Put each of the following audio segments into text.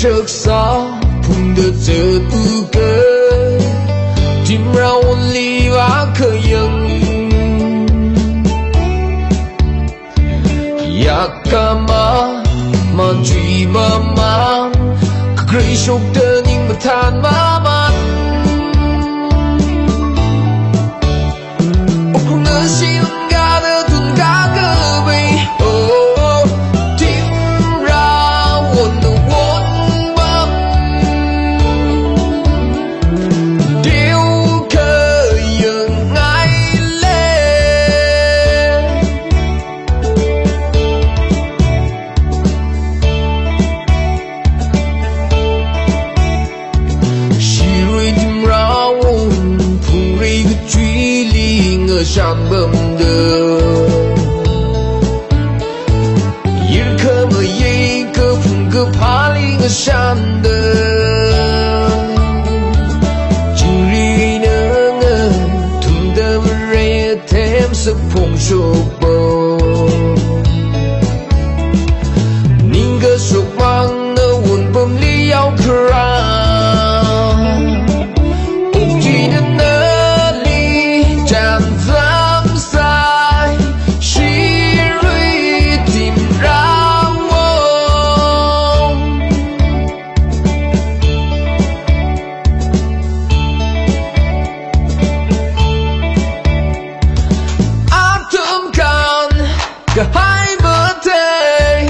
chợt gió phùng đợt giờ tu cơ tim rau ly vá khờ yang yakama man truy ma man kray shok tơ nhưng mà than ma man okung nơ xin ga đơ tun ga cơ bay shan bầm đơ yên khơ mơ yê cơ phùng cơ phá lý ngơ shan đơ chừng ri nơ ngơ thùng đơ mơ rê thêm sức phùng sụp bồ ninh cơ sụp mang nơ hồn bầm lý áo khra hai bờ thề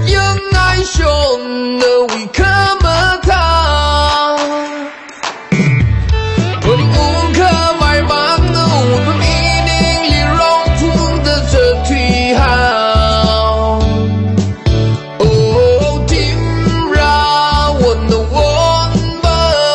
nhưng ai chọn nơi vì khơ mơ tha tôi định uống khơ vài mang nụ tôi ý định lì rong phun tơ giờ thủy hào ô tim ra quần đầu vốn bơ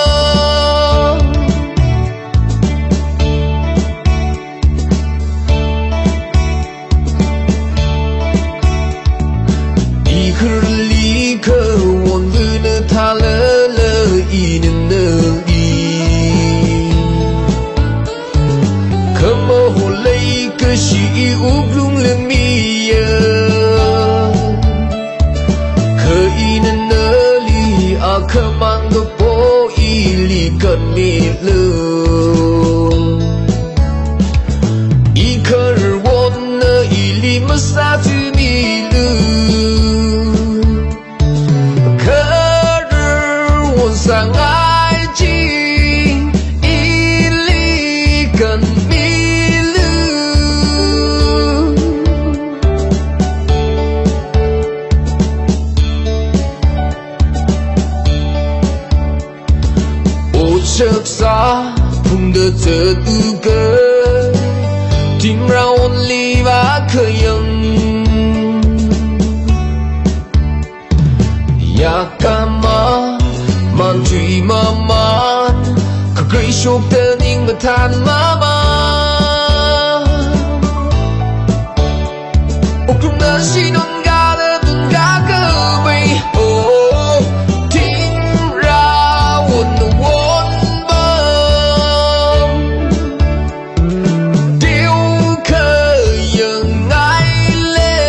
Curly curl one luna thala la in the come on lake she uglung le mia ke in early a command the po ili kan me lo I cur one ili masa to me sang ai chi ili cần mi lư ô chợt gió phùng đợt giờ tu cơ tim rau ly vá khờ yang yakama man truy ma man ka kray shok tơ nhưng mà than ma man okung nơ xin on ga đơ tun ga cơ bay tim ra quần đầu vốn bơm tiêu khơ dần ngay lên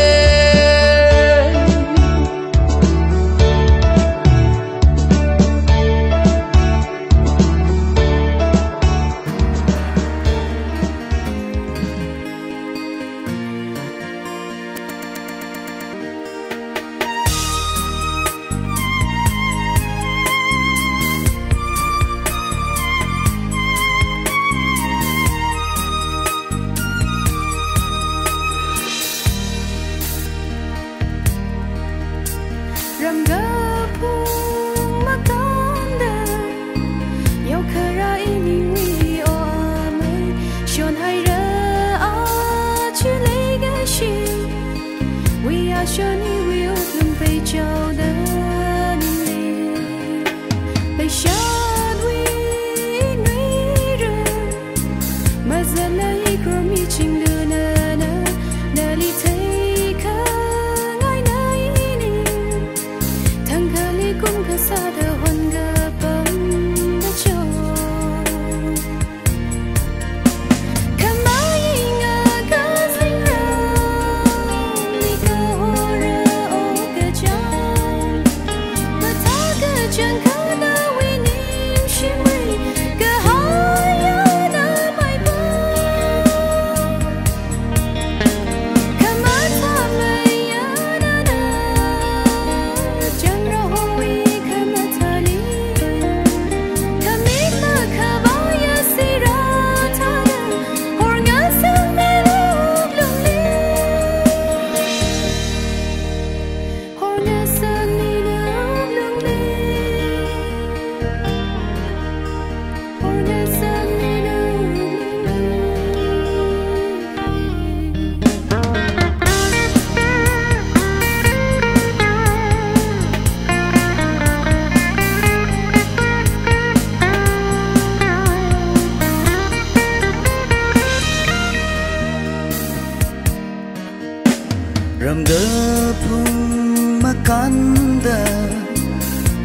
lung makanda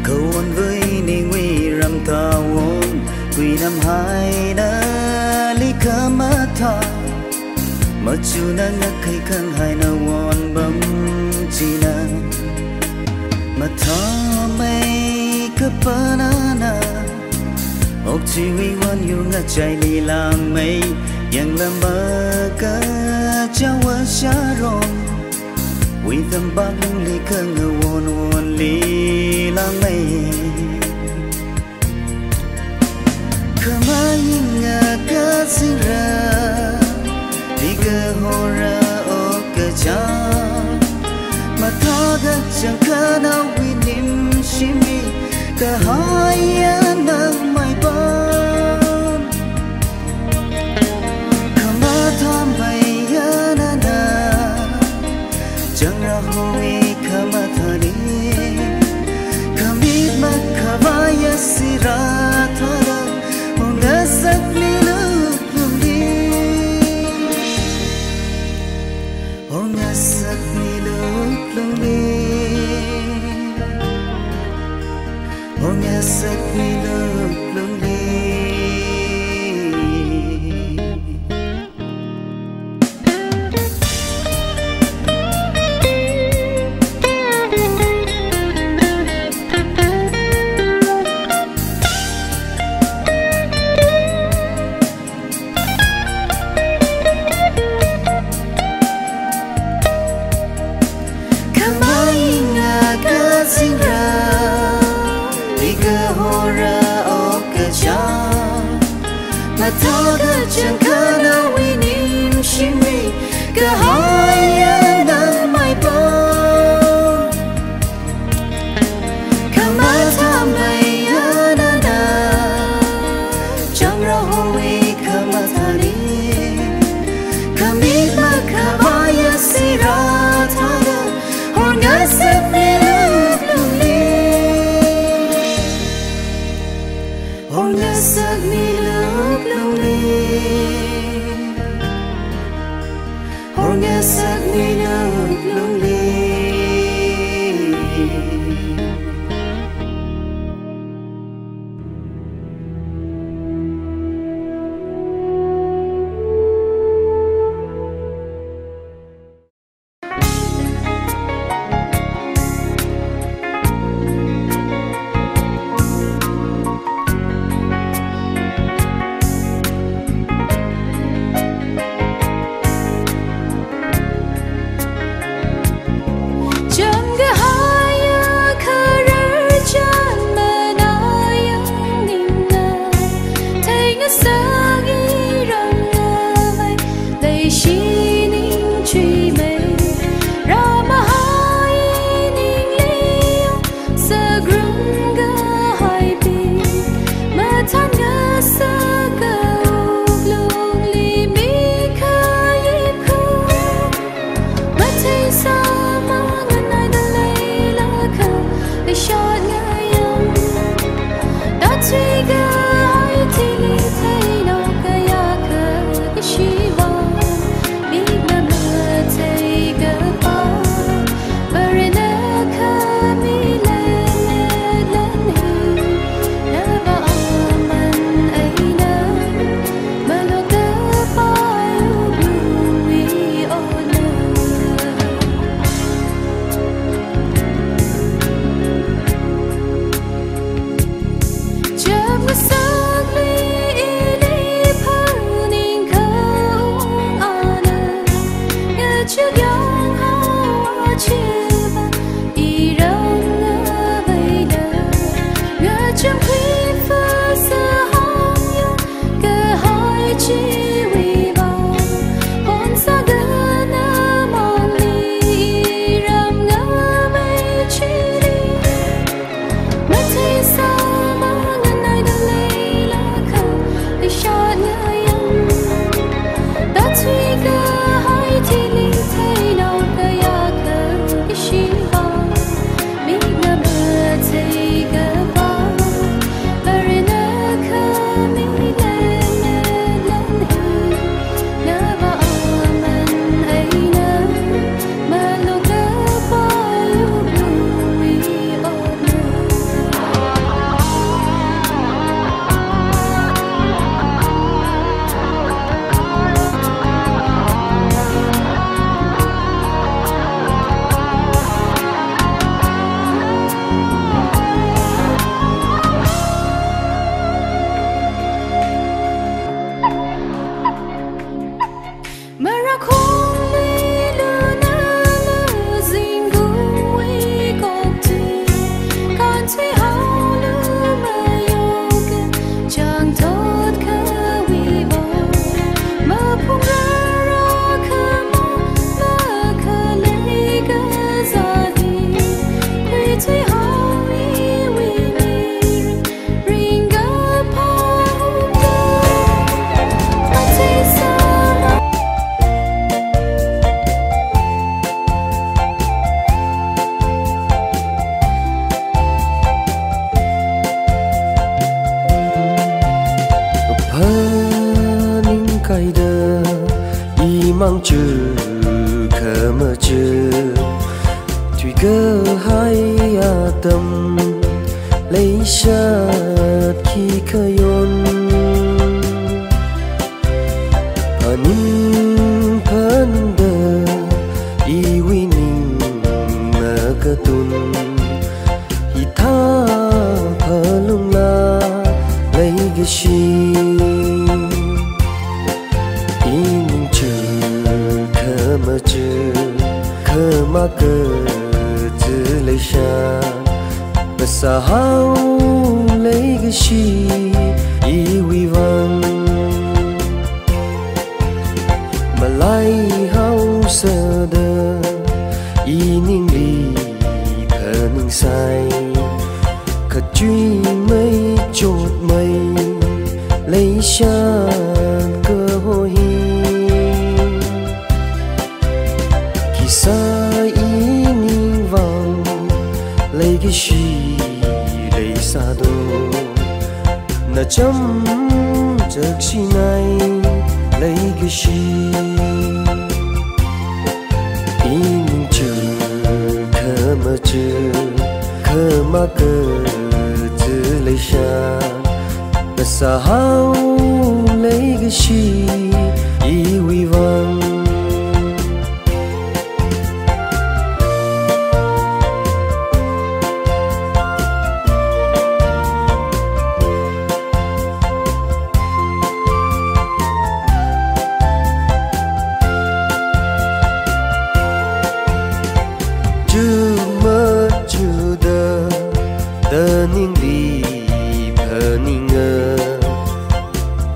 kawan với ni nguy ram tawon quy nam hai na li kamata machuna na kai kan hai na won bam china matha mai kapanana ok chi wi wan yu nga chai li lang mai yang lam ba ka chawa sharon wi tam ba lung li kan won won li lang mai kamainga ka sira diga hora o ka cha mataga chẳng kana winim shimi ka haya nang mai ban kama tham baya na na chẳng ra hoi kama thani kamit makavaya sira thara honga sakli lung di honga sakli lung di honga sakli lung di mataga chẳng kana winim shimi ka haya nang mai ban kama tham baya na na chẳng ra hoi kama thani kamit makavaya sira thana honga sakli lung li honga sakli honga sakli lung li chữ khờ mơ chữ thủy cơ hai tâm lấy sát khi khơi ôn panin panda iwi ning makatun ita palung la lấy gashi ining chữ khờ mơ chữ khờ ma cơ chữ lấy sát sa hao lấy cái gì iwi vang mà lại hao sơ đơ ining li thân sai khát truy mây chốt mây lấy shan cơ hội khi xa ining vang lấy cái gì sa đô na chấm giấc si này lấy cái gì in chữ khờ mơ chữ khờ ma cơ chữ lấy sa na sa hao lấy cái gì iwi vang chữ mơ chữ đơ đơ ninh đi phơ ninh ngơ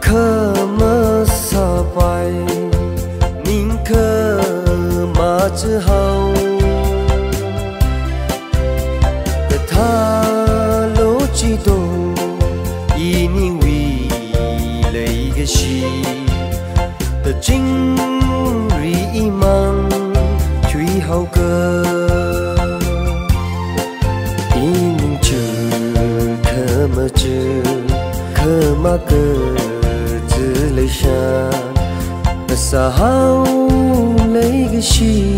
khơ mơ sa bay ninh khơ mà chữ hao đơ tha lô chi tô y ninh vi lấy cái gì đơ chính ri mang truy hao cơ mơ chữ khờ ma cơ chữ lấy sa sa hao lấy cái gì